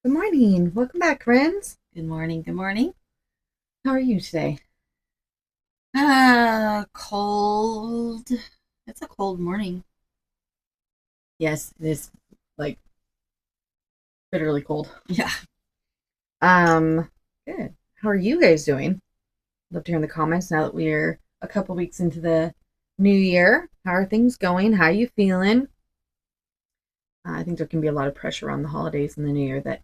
Good morning. Welcome back, friends. Good morning. Good morning. How are you today? Cold. It's a cold morning. Yes, it is like bitterly cold. Yeah. Um, Good. How are you guys doing? Love to hear in the comments now that we're a couple weeks into the new year. How are things going? How are you feeling? I think there can be a lot of pressure on the holidays and the new year that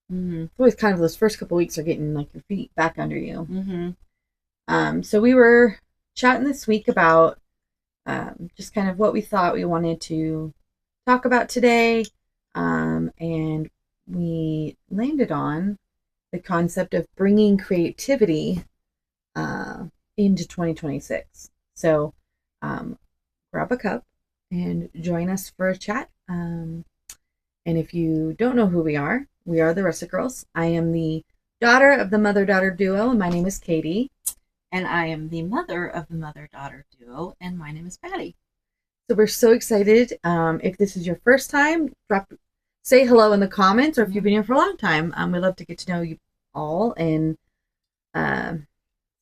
it's always kind of those first couple weeks are getting like your feet back under you. Mm-hmm. So we were chatting this week about just kind of what we thought we wanted to talk about today. And we landed on the concept of bringing creativity uh, into 2026. So um, grab a cup and join us for a chat. And if you don't know who we are the Rustic Girls. I am the daughter of the mother daughter duo, and my name is Katie. And I am the mother of the mother daughter duo, and my name is Patty. So we're so excited. If this is your first time, say hello in the comments, or if you've been here for a long time, we'd love to get to know you all. And uh,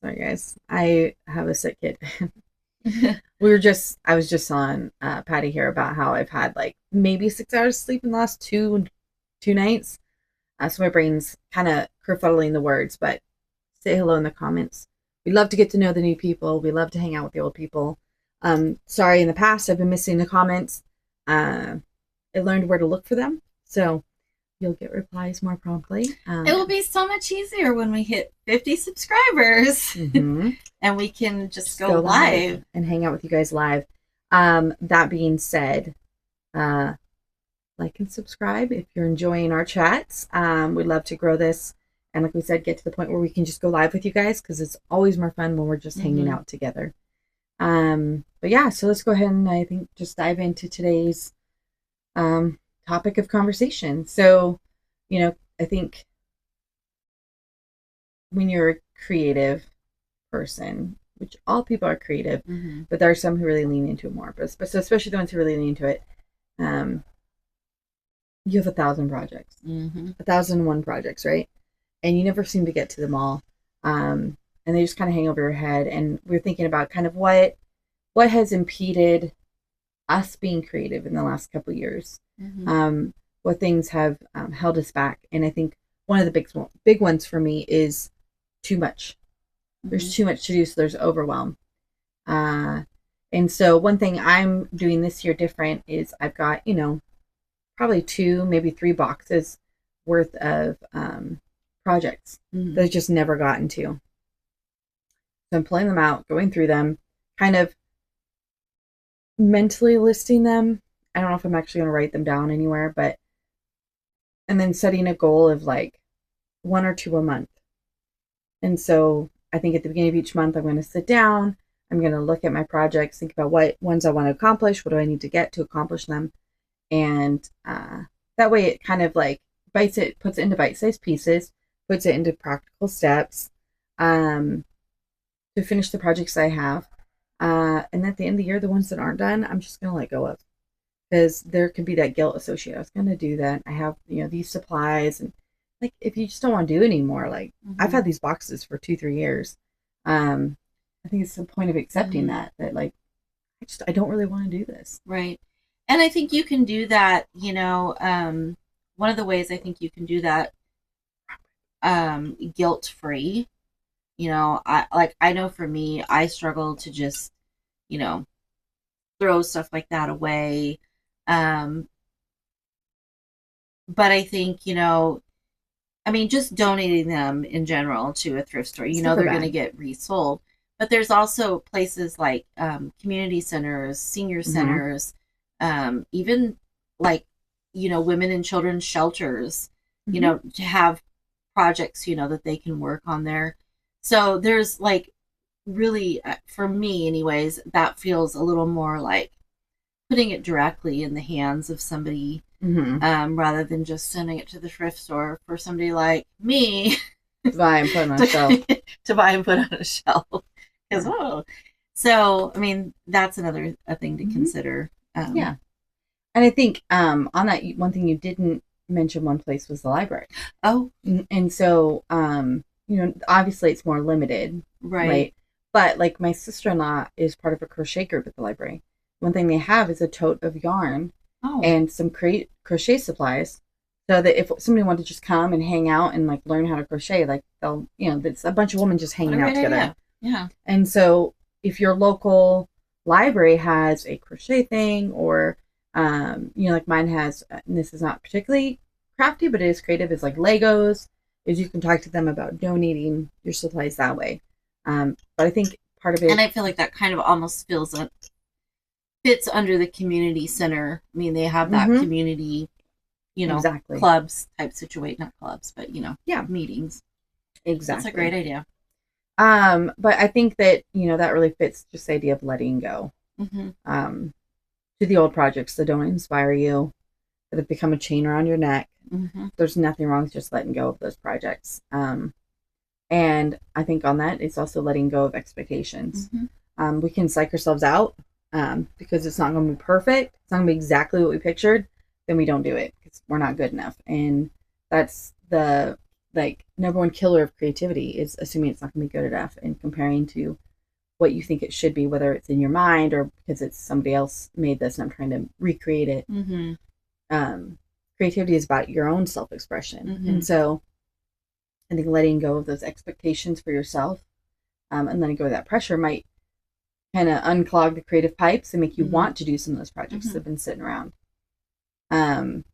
sorry guys, I have a sick kid. I was just on Patty here about how I've had like maybe 6 hours of sleep in the last two nights. So my brain's kind of kerfuddling the words, but say hello in the comments. We love to get to know the new people. We love to hang out with the old people. Sorry, in the past, I've been missing the comments. I learned where to look for them, so you'll get replies more promptly. It will be so much easier when we hit 50 subscribers mm-hmm. and we can just go live and hang out with you guys live. That being said, like and subscribe if you're enjoying our chats. We'd love to grow this. And like we said, get to the point where we can just go live with you guys because it's always more fun when we're just hanging out together. But yeah, so let's go ahead and I think just dive into today's topic of conversation. So, I think when you're a creative person, which all people are creative, but there are some who really lean into it more. But so especially the ones who really lean into it, you have 1,000 projects, 1,001 projects, right? And you never seem to get to them all. And they just kind of hang over your head. And we're thinking about kind of what has impeded us being creative in the last couple of years. What things have held us back. And I think one of the big ones for me is too much. There's too much to do, so there's overwhelm. And so one thing I'm doing this year different is I've got, probably 2, maybe 3 boxes worth of projects that I've just never gotten to. So I'm pulling them out, going through them, kind of mentally listing them. I don't know if I'm actually going to write them down anywhere, and then setting a goal of like 1 or 2 a month. And so I think at the beginning of each month, I'm going to sit down, I'm going to look at my projects, think about what ones I want to accomplish, what do I need to get to accomplish them. And that way it kind of like puts it into bite-sized pieces, puts it into practical steps to finish the projects I have. And at the end of the year, the ones that aren't done, I'm just going to let go of. Because there can be that guilt associated. I was going to do that. I have, these supplies. And like, if you just don't want to do anymore, like I've had these boxes for 2-3 years. I think it's the point of accepting that like, I don't really want to do this. Right. And I think you can do that, one of the ways I think you can do that guilt-free, I know for me, I struggle to just, throw stuff like that away. But I think, just donating them in general to a thrift store, they're going to get resold. But there's also places like community centers, senior centers, even like, women and children's shelters, to have projects, that they can work on there. So there's like really, for me anyways, that feels a little more like putting it directly in the hands of somebody rather than just sending it to the thrift store for somebody like me to buy and put on a shelf. To buy and put on a shelf. So I mean, that's another thing to consider. Yeah. And I think on that, one thing you didn't mention one place was the library. Oh, And so, obviously it's more limited, right. right? But like my sister-in-law is part of a crochet group at the library. One thing they have is a tote of yarn Oh, and some crochet supplies, so that if somebody wanted to just come and hang out and like learn how to crochet, like they'll, it's a bunch of women just what a hanging out great together. idea. Yeah. And so if your local library has a crochet thing, or like mine has, and this is not particularly crafty, but it is creative, is like Legos, is you can talk to them about donating your supplies that way. But I think part of And it, I feel like that kind of almost fits under the community center. I mean, they have that mm-hmm, community, exactly, clubs type situation, not clubs, but yeah, meetings. That's a exactly. great idea. But I think that that really fits just the idea of letting go. Mm-hmm. To the old projects that don't inspire you, that have become a chain around your neck. Mm-hmm. There's nothing wrong with just letting go of those projects. And I think on that, it's also letting go of expectations. Mm-hmm. We can psych ourselves out because it's not going to be perfect. It's not going to be exactly what we pictured. Then we don't do it because we're not good enough. And that's the number one killer of creativity, is assuming it's not going to be good enough and comparing to what you think it should be, whether it's in your mind or because it's somebody else made this and I'm trying to recreate it. Mm-hmm. Creativity is about your own self-expression. Mm-hmm. And so I think letting go of those expectations for yourself, and letting go of that pressure might kind of unclog the creative pipes and make you want to do some of those projects that have been sitting around. And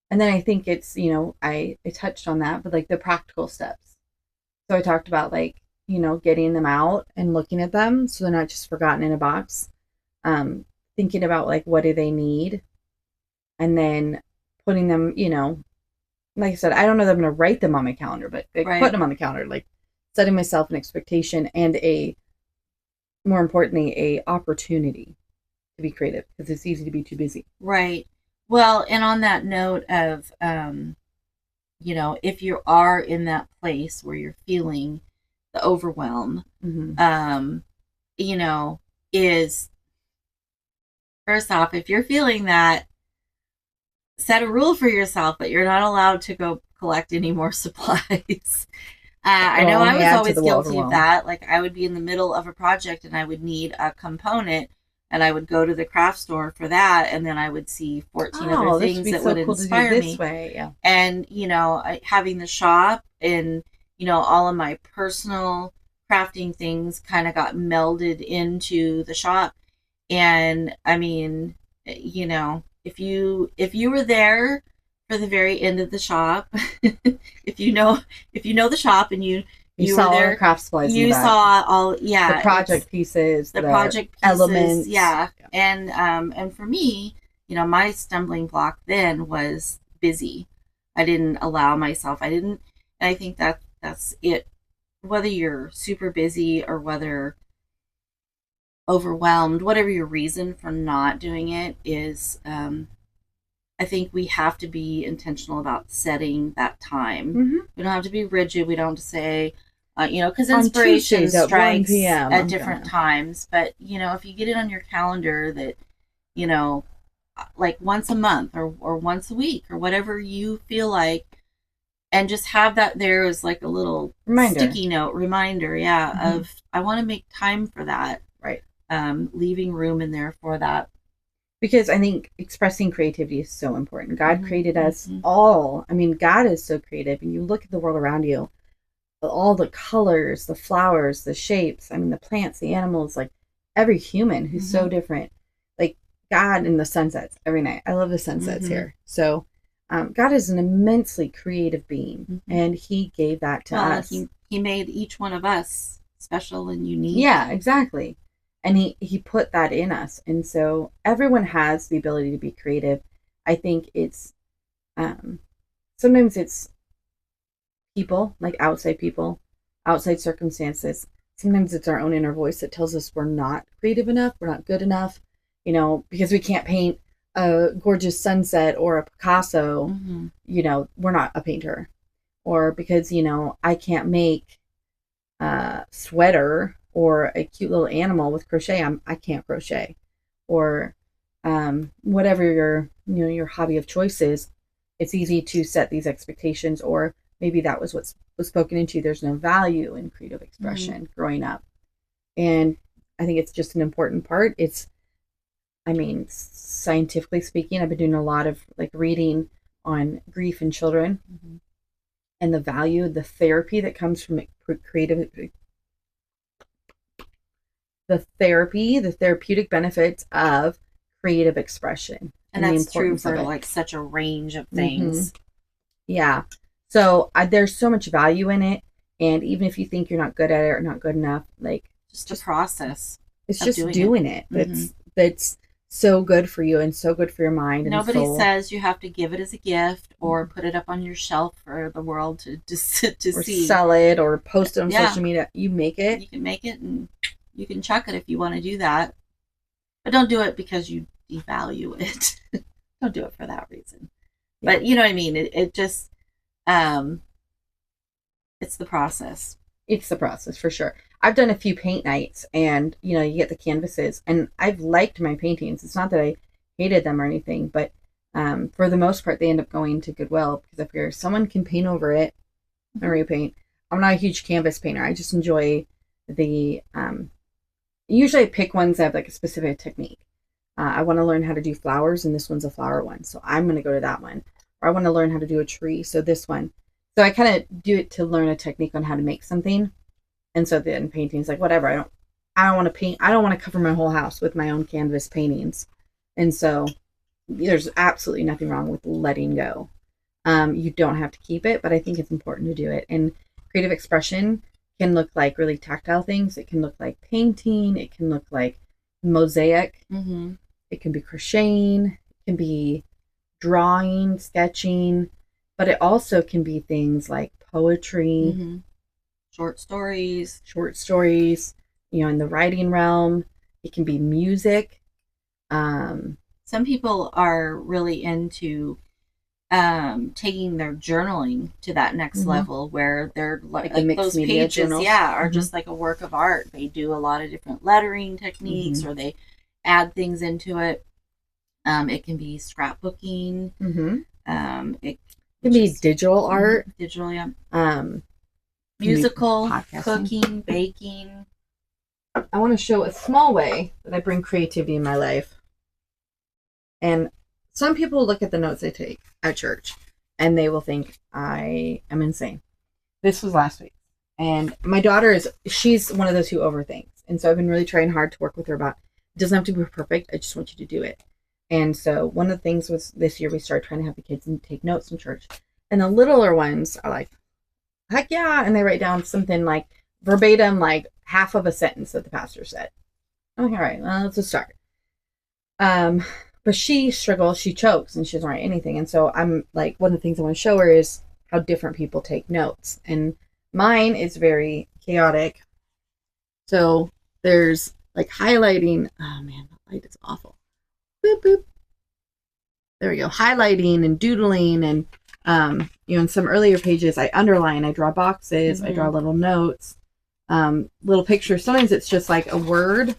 then I think it's, I touched on that, but like the practical steps. So I talked about like, getting them out and looking at them so they're not just forgotten in a box. Thinking about like, what do they need? And then putting them, like I said, I don't know that I'm going to write them on my calendar, but like putting them on the calendar, like setting myself an expectation and more importantly, a opportunity to be creative, because it's easy to be too busy. Right. Well, and on that note of, if you are in that place where you're feeling the overwhelm, is first off, if you're feeling that, set a rule for yourself that you're not allowed to go collect any more supplies. I know I was always guilty of that. Like I would be in the middle of a project and I would need a component, and I would go to the craft store for that, and then I would see 14 other things that would inspire me. Yeah. And having the shop and all of my personal crafting things kind of got melded into the shop. And I mean, if you were there for the very end of the shop, if you know the shop and you saw were there, all the craft supplies, you saw all the project pieces, the project pieces, elements, yeah. And for me, my stumbling block then was busy. I didn't allow myself. And I think that's it. Whether you're super busy or whether overwhelmed, whatever your reason for not doing it is, I think we have to be intentional about setting that time. We don't have to be rigid. We don't have to say, because inspiration strikes at different times. But, if you get it on your calendar that, like once a month or once a week or whatever you feel like, and just have that there as like a little sticky note reminder, of I want to make time for that. Right. Leaving room in there for that. Because I think expressing creativity is so important. God created us all. I mean, God is so creative, and you look at the world around you, all the colors, the flowers, the shapes, I mean, the plants, the animals, like every human who's so different. Like God and the sunsets every night. I love the sunsets here. So God is an immensely creative being, and he gave that to us. He made each one of us special and unique. Yeah, exactly. And he put that in us. And so everyone has the ability to be creative. I think it's sometimes it's people, like outside people, outside circumstances. Sometimes it's our own inner voice that tells us we're not creative enough, we're not good enough, because we can't paint a gorgeous sunset or a Picasso, we're not a painter. Or because, I can't make a sweater or a cute little animal with crochet, I can't crochet. Or whatever your hobby of choice is, it's easy to set these expectations, or maybe that was what was spoken into. There's no value in creative expression growing up. And I think it's just an important part. I mean, scientifically speaking, I've been doing a lot of like reading on grief in children and the value, the therapy that comes from creative, the therapeutic benefits of creative expression. And that's true for like such a range of things. Yeah. So there's so much value in it. And even if you think you're not good at it or not good enough, like just a process. It's just doing it. That's so good for you and so good for your mind. Nobody and soul. says you have to give it as a gift or put it up on your shelf for the world to or see. Sell it or post it on social media. You make it. You can make it and you can chuck it if you want to do that. But don't do it because you devalue it. Don't do it for that reason. Yeah. But you know what I mean? It just, it's the process. It's the process for sure. I've done a few paint nights and, you know, you get the canvases and I've liked my paintings. It's not that I hated them or anything, but for the most part, they end up going to Goodwill because I figure someone can paint over it or repaint. I'm not a huge canvas painter. I just enjoy the, usually I pick ones that have like a specific technique. I want to learn how to do flowers and this one's a flower one. So I'm going to go to that one. Or I want to learn how to do a tree. So this one. So I kind of do it to learn a technique on how to make something. And so then painting's like, whatever, I don't want to paint. I don't want to cover my whole house with my own canvas paintings. And so there's absolutely nothing wrong with letting go. You don't have to keep it, but I think it's important to do it. And creative expression can look like really tactile things. It can look like painting. It can look like mosaic. It can be crocheting. It can be drawing, sketching. But it also can be things like poetry, short stories, you know, in the writing realm. It can be music. Some people are really into taking their journaling to that next level where they're like those pages journals. Are just like a work of art. They do a lot of different lettering techniques or they add things into it. It can be scrapbooking. It can be digital art. Digital, yeah. Musical, cooking, baking. I want to show a small way that I bring creativity in my life. And some people look at the notes I take at church and they will think I am insane. This was last week. And my daughter she's one of those who overthinks. And so I've been really trying hard to work with her about, it doesn't have to be perfect. I just want you to do it. And so one of the things was this year we started trying to have the kids take notes from church. And the littler ones are like, heck yeah. And they write down something like verbatim, like half of a sentence that the pastor said. Okay, all right, well, let's just start. But she struggles, she chokes, and she doesn't write anything. And so I'm like, one of the things I want to show her is how different people take notes. And mine is very chaotic. So there's like highlighting. Oh man, the light is awful. Boop, boop. There we go. Highlighting and doodling. And, you know, in some earlier pages, I underline, I draw boxes, I draw little notes, little pictures. Sometimes it's just like a word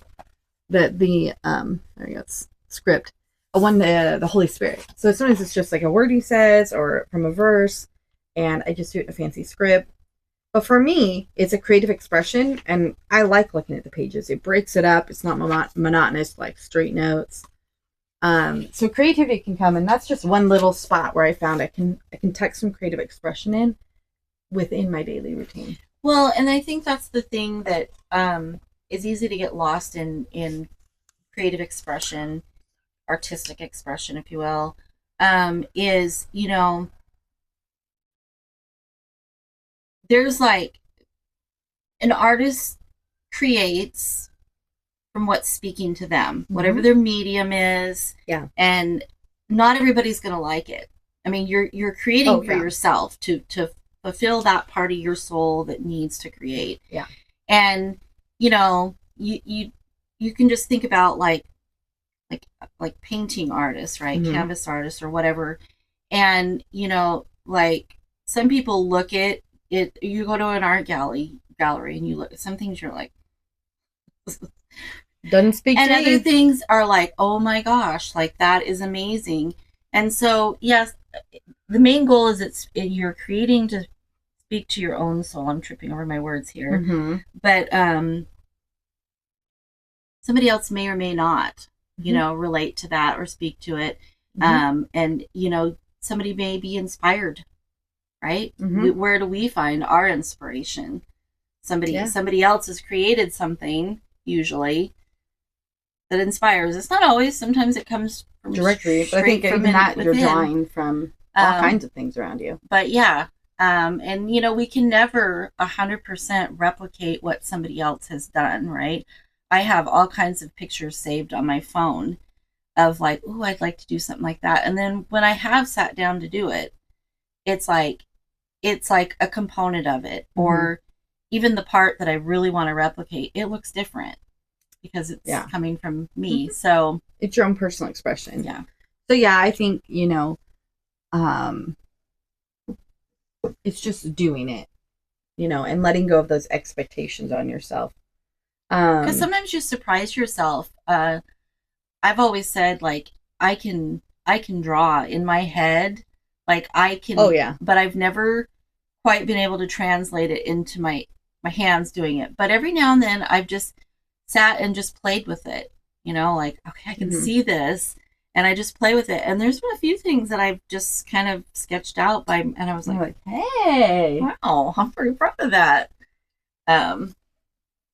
that there you go, it's script. The Holy Spirit. So sometimes it's just like a word he says or from a verse, and I just do it in a fancy script. But for me, it's a creative expression, and I like looking at the pages. It breaks it up. It's not monotonous, like straight notes. So creativity can come, and that's just one little spot where I found I can tuck some creative expression in within my daily routine. Well, and I think that's the thing that is easy to get lost in creative expression, artistic expression, if you will, is, you know, there's like an artist creates from what's speaking to them, whatever their medium is. Yeah. And not everybody's going to like it. I mean, you're creating for yourself to fulfill that part of your soul that needs to create. Yeah. And, you know, you can just think about like painting artists, right? Canvas artists or whatever. And, you know, like some people look at it, you go to an art gallery and you look at some things, you're like, doesn't speak and to other me. Things are like, oh my gosh, like that is amazing. And so, yes, the main goal is you're creating to speak to your own soul. I'm tripping over my words here, Mm-hmm. but somebody else may or may not, Mm-hmm. relate to that or speak to it. Mm-hmm. And somebody may be inspired, right? Mm-hmm. Where do we find our inspiration? Yeah. Somebody else has created something, usually, that inspires. It's not always. Sometimes it comes from Directly, but I think straight from even that you're within. drawing from all Um, kinds of things around you. but yeah, and we can never 100% replicate what somebody else has done, right? I have all kinds of pictures saved on my phone of like, oh, I'd like to do something like that. And then when I have sat down to do it, it's like a component of it, Mm-hmm. or even the part that I really want to replicate, it looks different because it's Yeah. coming from me. Mm-hmm. So It's your own personal expression. yeah. So yeah, I think, it's just doing it, and letting go of those expectations on yourself. Because sometimes you surprise yourself. I've always said like I can draw in my head, like I Oh can, yeah. but I've never quite been able to translate it into my hands doing it. But every now and then I've just sat and just played with it. Like, okay, I can Mm-hmm. see this, and I just play with it. And there's been a few things that I've just kind of sketched out and I was You're like, like, hey. wow, I'm pretty proud of that. Um,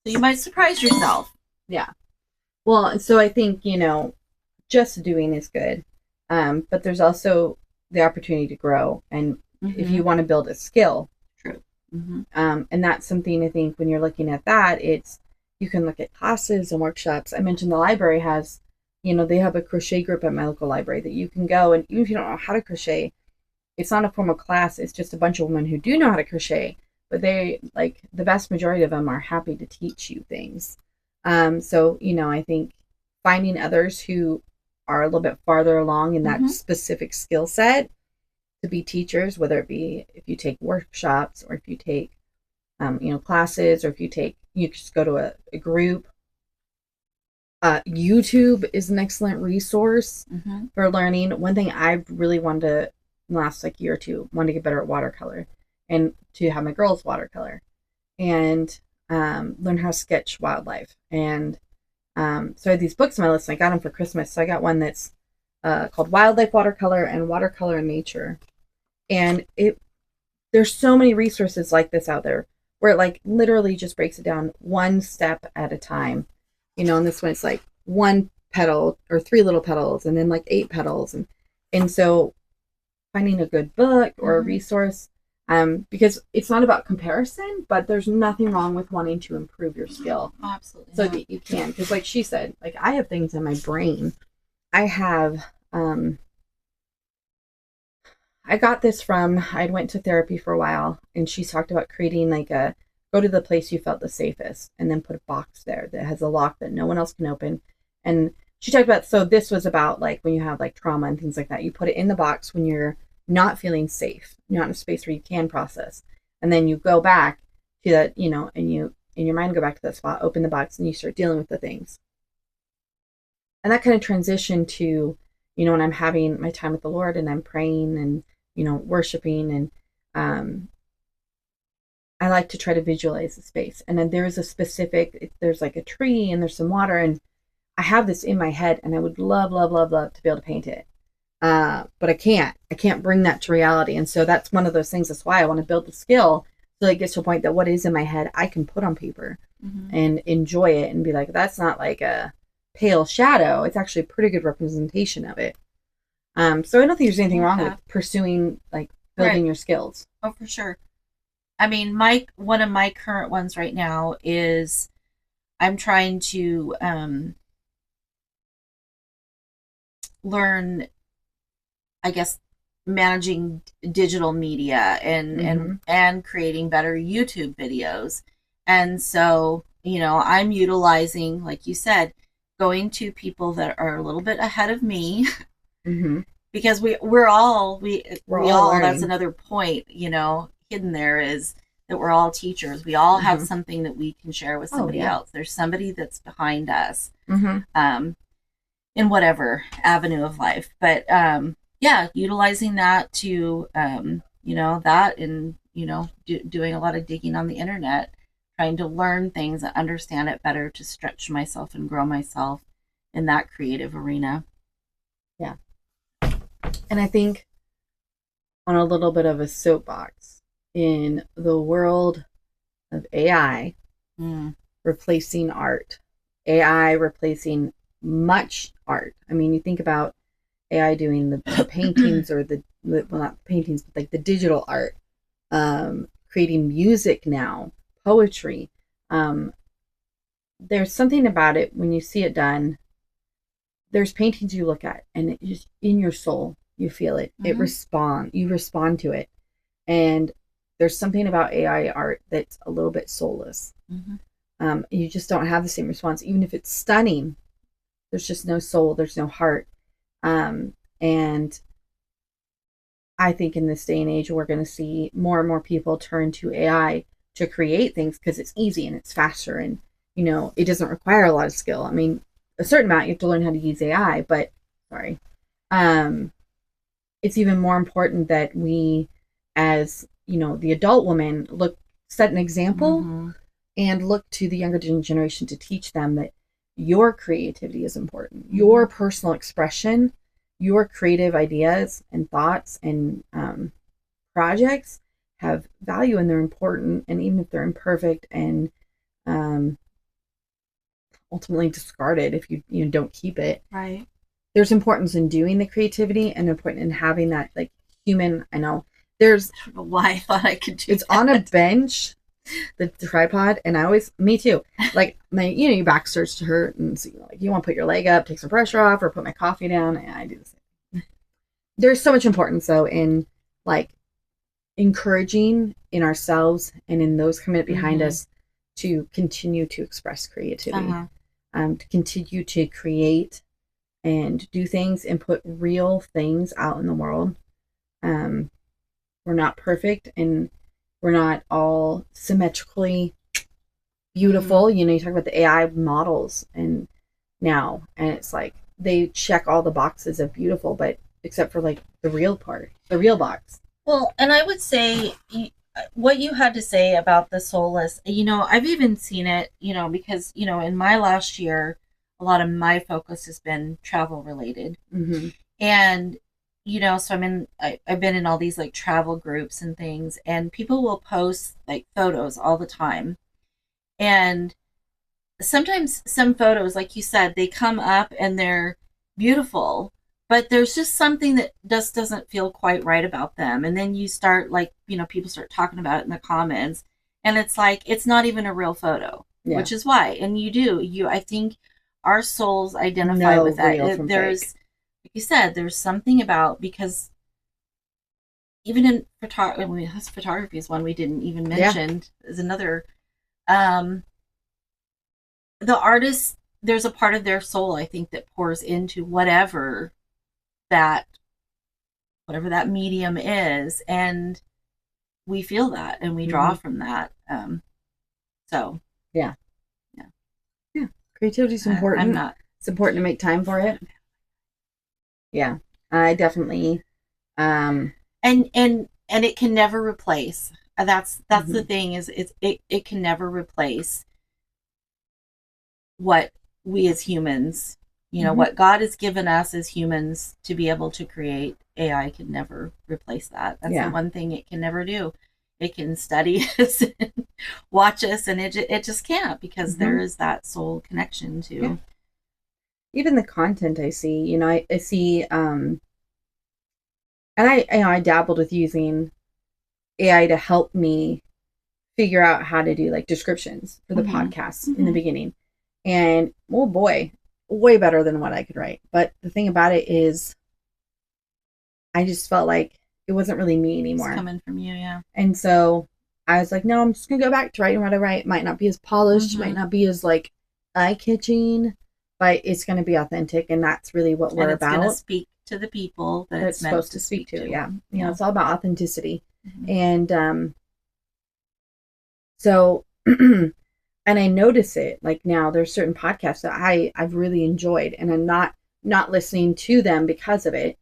so you might surprise yourself. Yeah. Well, so I think, just doing is good. But there's also the opportunity to grow. And if Mm-hmm. you want to build a skill, True. Mm-hmm. and that's something I think when you're looking at that, you can look at classes and workshops. I mentioned the library has, they have a crochet group at my local library that you can go. And even if you don't know how to crochet, it's not a formal class. It's just a bunch of women who do know how to crochet, but they like the vast majority of them are happy to teach you things. So, I think finding others who are a little bit farther along in that Mm-hmm. specific skill set to be teachers, whether it be if you take workshops or if you take, classes, or if you just go to a group. YouTube is an excellent resource Mm-hmm. for learning. One thing I've really wanted to, in the last like year or two, wanted to get better at watercolor and to have my girls watercolor and learn how to sketch wildlife. And so I had these books on my list, and I got them for Christmas. So I got one that's called Wildlife Watercolor and Watercolor in Nature. And there's so many resources like this out there where it like literally just breaks it down one step at a time. And this one it's like one petal or three little petals and then like eight petals. And so finding a good book or a Mm-hmm. resource, because it's not about comparison, but there's nothing wrong with wanting to improve your skill Oh, absolutely so not. that you can. Because like she said, like I have things in my brain. I have I got this from, I went to therapy for a while, and she talked about creating like go to the place you felt the safest and then put a box there that has a lock that no one else can open. And she talked about, so this was about like when you have like trauma and things like that, you put it in the box when you're not feeling safe, not in a space where you can process. And then you go back to that, and you, in your mind, go back to that spot, open the box, and you start dealing with the things. And that kind of transition to, when I'm having my time with the Lord and I'm praying and, worshiping, and I like to try to visualize the space. And then there's there's like a tree and there's some water, and I have this in my head, and I would love, love, love, love to be able to paint it. But I can't bring that to reality. And so that's one of those things. That's why I want to build the skill so it gets to a point that what is in my head, I can put on paper Mm-hmm. and enjoy it and be like, that's not like a pale shadow. It's actually a pretty good representation of it. So I don't think there's anything wrong with pursuing like building Right. your skills. Oh, for sure. I mean, one of my current ones right now is I'm trying to learn, I guess, managing digital media and Mm-hmm. and creating better YouTube videos. And so, I'm utilizing, like you said, going to people that are a little bit ahead of me Mm-hmm. because we all that's Learning. another point, hidden there is that we're all teachers. We all have Mm-hmm. something that we can share with Oh somebody yeah. else. There's somebody that's behind us Mm-hmm. um, in whatever avenue of life. But yeah, utilizing that to, that, and, doing a lot of digging on the internet, trying to learn things and understand it better to stretch myself and grow myself in that creative arena. Yeah. And I think on a little bit of a soapbox, in the world of AI replacing art, AI replacing much art. I mean, you think about AI doing the paintings or well, not paintings, but like the digital art, creating music now, poetry. There's something about it when you see it done. There's paintings you look at and it just in your soul, you feel it. You respond to it. And there's something about AI art that's a little bit soulless. You just don't have the same response, even if it's stunning. There's just no soul. There's no heart. And I think in this day and age, we're going to see more and more people turn to AI to create things because it's easy and it's faster, and it doesn't require a lot of skill. I mean, a certain amount you have to learn how to use AI, but sorry, it's even more important that we, as the adult woman, set an example and look to the younger generation to teach them that your creativity is important, your personal expression, your creative ideas and thoughts and projects have value and they're important, and even if they're imperfect and ultimately discarded if you don't keep it, right, there's importance in doing the creativity and important in having that like human. I know there's I don't know why I thought I could do it's that. on a bench, the tripod, and I always, me too, like my your back starts to hurt, and so you want to put your leg up, take some pressure off, or put my coffee down, and I do the same. There's so much importance though in like encouraging in ourselves and in those coming up behind us to continue to express creativity, to continue to create and do things and put real things out in the world. We're not perfect and we're not all symmetrically beautiful. You talk about the AI models and it's like they check all the boxes of beautiful, but except for like the real part, the real box. Well, and I would say what you had to say about the soulless, I've even seen it, because, in my last year, a lot of my focus has been travel related. And, so I've been in all these like travel groups and things, and people will post like photos all the time. And sometimes some photos, like you said, they come up and they're beautiful, but there's just something that just doesn't feel quite right about them. And then you start like, people start talking about it in the comments, and it's like, it's not even a real photo, which is why. And I think our souls identify with that. There's, like you said, there's something about, because even in photography is one we didn't even mention, is another, the artist, there's a part of their soul, I think, that pours into whatever that medium is, and we feel that and we draw from that. So yeah, creativity is important. It's important to make time for it. Yeah, I definitely. And it can never replace. That's the thing, is it can never replace what we as humans, what God has given us as humans to be able to create. AI can never replace that. That's the one thing it can never do. It can study us and watch us, and it just can't, because there is that soul connection to even the content I see. I see, and I dabbled with using AI to help me figure out how to do like descriptions for the podcasts in the beginning. And oh boy, way better than what I could write. But the thing about it is, I just felt like it wasn't really me anymore. It's coming from you, yeah. And so I was like, no, I'm just gonna go back to writing what I write. It might not be as polished, might not be as like eye-catching, but it's gonna be authentic, and that's really what we're about. It's gonna speak to the people that it's supposed to speak to. Yeah. It's all about authenticity. And so and I notice it like now there's certain podcasts that I've really enjoyed, and I'm not listening to them because of it.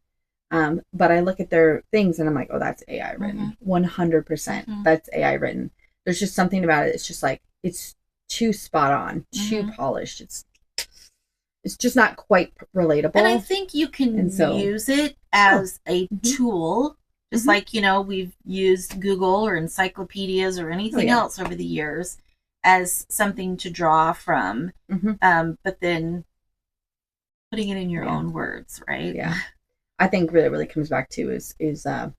But I look at their things and I'm like, oh, that's AI written. 100%. That's AI written. There's just something about it. It's just like, it's too spot on, too polished. It's just not quite relatable. And I think you can use it as a tool, just like, you know, we've used Google or encyclopedias or anything else over the years as something to draw from. But then putting it in your own words, right? Yeah. I think really, really comes back to is the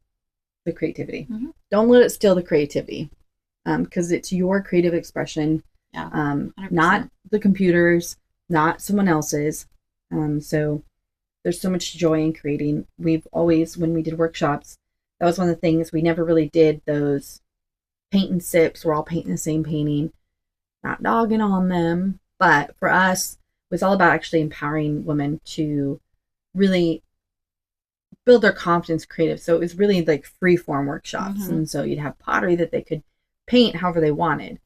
creativity. Don't let it steal the creativity, because it's your creative expression, not the computer's, not someone else's. So there's so much joy in creating. We've always, when we did workshops, that was one of the things. We never really did those paint and sips. We're all painting the same painting, not dogging on them. But for us, it was all about actually empowering women to really build their confidence creative. So it was really like free form workshops. And so you'd have pottery that they could paint however they wanted.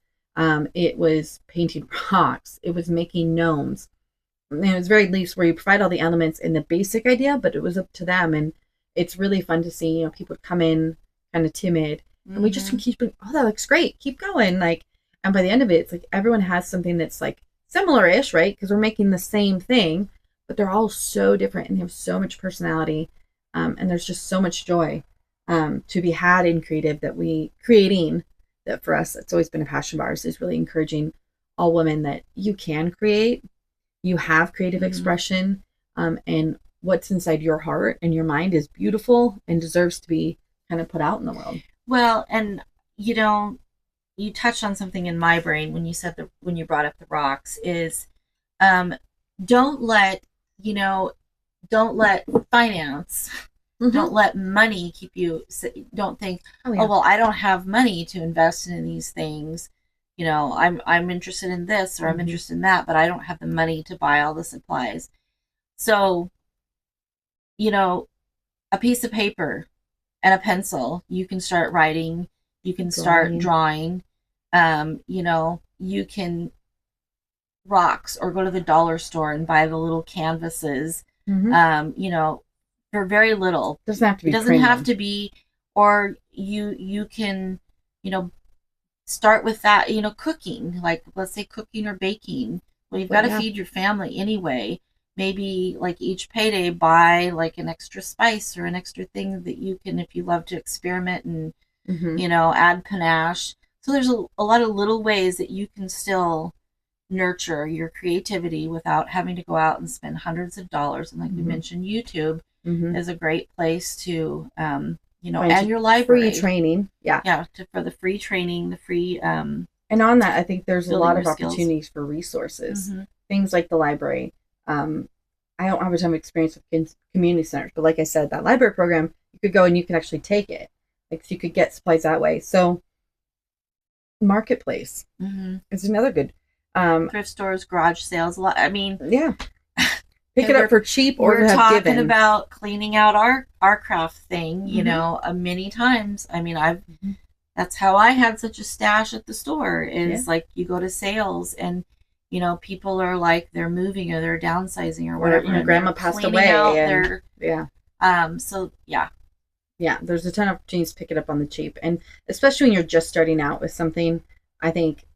It was painting rocks. It was making gnomes. And it was very loose, where you provide all the elements and the basic idea, but it was up to them. And it's really fun to see, you know, people come in kind of timid, and we just keep, oh, that looks great, keep going. Like, and by the end of it, it's like everyone has something that's like similar-ish, right? Because we're making the same thing, but they're all so different and they have so much personality. And there's just so much joy to be had in creative creating, that for us, it's always been a passion of ours, is really encouraging all women that you can create, you have creative expression, and what's inside your heart and your mind is beautiful and deserves to be kind of put out in the world. Well, and you know, you touched on something in my brain when you said when you brought up the rocks is, don't let finance, don't let money keep you, don't think, oh, well, I don't have money to invest in these things. You know, I'm interested in this, or I'm interested in that, but I don't have the money to buy all the supplies. So, you know, a piece of paper and a pencil, you can start writing, you can start drawing, you know, you can rocks, or go to the dollar store and buy the little canvases, you know, for very little. Doesn't have to be. It doesn't have to be, or you can, you know, start with that, you know, cooking, like let's say cooking or baking. Well, you've got to feed your family anyway. Maybe like each payday, buy like an extra spice or an extra thing that you can, if you love to experiment and, you know, add panache. So there's a lot of little ways that you can still nurture your creativity without having to go out and spend hundreds of dollars. And like we mentioned, YouTube is a great place to, you know, and your library. Free training. For the free training, the free... and on that, I think there's a lot of opportunities for resources. Things like the library. I don't have a ton of experience with community centers, but like I said, that library program, you could go and you could actually take it. Like, so you could get supplies that way. So marketplace is another good... thrift stores, garage sales, a lot. I mean... Yeah. Pick it up for cheap, or we're have talking given. About cleaning out our craft thing, you know, many times. I mean, that's how I had such a stash at the store, is like you go to sales and, you know, people are like, they're moving or they're downsizing or whatever. Or grandma passed away. So yeah. Yeah, there's a ton of opportunities to pick it up on the cheap. And especially when you're just starting out with something, I think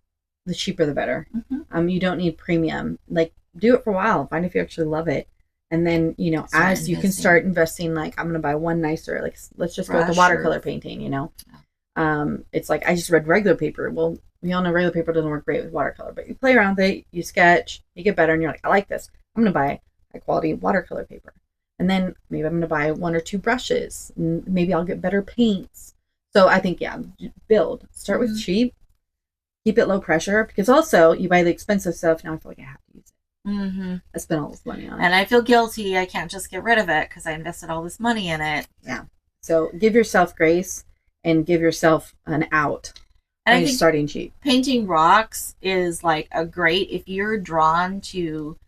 the cheaper the better. You don't need premium. Like, do it for a while, find if you actually love it, and then, you know, as you can start investing, like, I'm gonna buy one nicer, like, let's just go with the watercolor painting, you know. It's like, I just read regular paper. Well, we all know regular paper doesn't work great with watercolor, but you play around with it, you sketch, you get better, and you're like, I like this, I'm gonna buy high quality watercolor paper, and then maybe I'm gonna buy one or two brushes, and maybe I'll get better paints. So I think, start with cheap, keep it low pressure, because also you buy the expensive stuff, now I feel like I have to use it. I spent all this money on it, and I feel guilty. I can't just get rid of it because I invested all this money in it. Yeah. So give yourself grace and give yourself an out. And I think starting cheap. Painting rocks is like a great, if you're drawn to,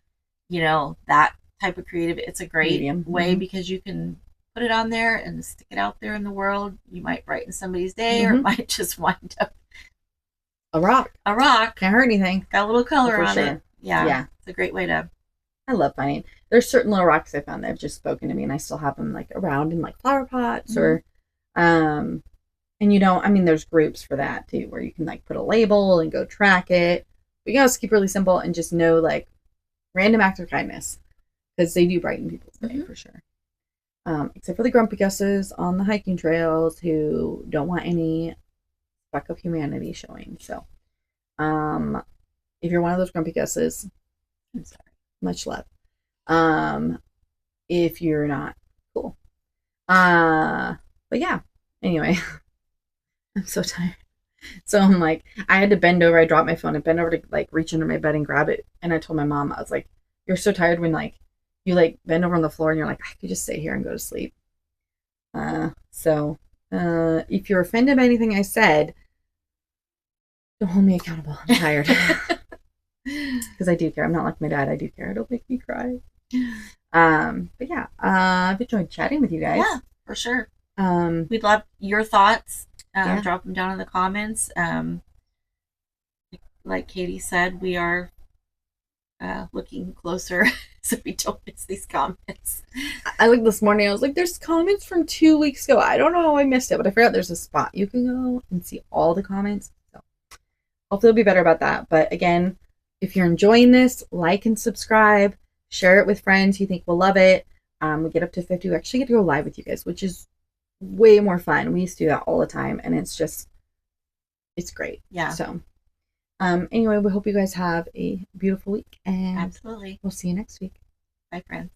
you know, that type of creative, it's a great way because you can put it on there and stick it out there in the world. You might brighten somebody's day, or it might just wind up a rock. A rock. Can't hurt anything. Got a little color on it. Yeah. It's a great way to I love finding. There's certain little rocks I found that have just spoken to me, and I still have them like around in like flower pots Mm-hmm. or, um, and you know, I mean, there's groups for that too, where you can like put a label and go track it. But you gotta keep it really simple and just know like random acts of kindness because they do brighten people's day Mm-hmm. for sure. Except for the grumpy gusses on the hiking trails who don't want any speck of humanity showing. So, um, if you're one of those grumpy gusses, I'm sorry. Much love. Um, if you're not, cool. Uh, but yeah. Anyway, I'm so tired. So I'm like, I had to bend over. I dropped my phone and bend over to like reach under my bed and grab it. And I told my mom, I was like, "You're so tired when like you like bend over on the floor and you're like, I could just stay here and go to sleep." If you're offended by anything I said, don't hold me accountable. I'm tired because I do care. I'm not like my dad. I do care. It'll make me cry. But yeah, I've enjoyed chatting with you guys. Yeah, for sure. Um, We'd love your thoughts. yeah. Drop them down in the comments. Like Katie said, we are looking closer so we don't miss these comments. I like this morning. I was like, "There's comments from 2 weeks ago. I don't know how I missed it, but I forgot there's a spot you can go and see all the comments." So hopefully, it'll be better about that. But again, if you're enjoying this, like and subscribe. Share it with friends you think will love it. We get up to 50. We actually get to go live with you guys, which is way more fun. We used to do that all the time, and it's great. Yeah. So, anyway, we hope you guys have a beautiful week, and absolutely. we'll see you next week. Bye, friends.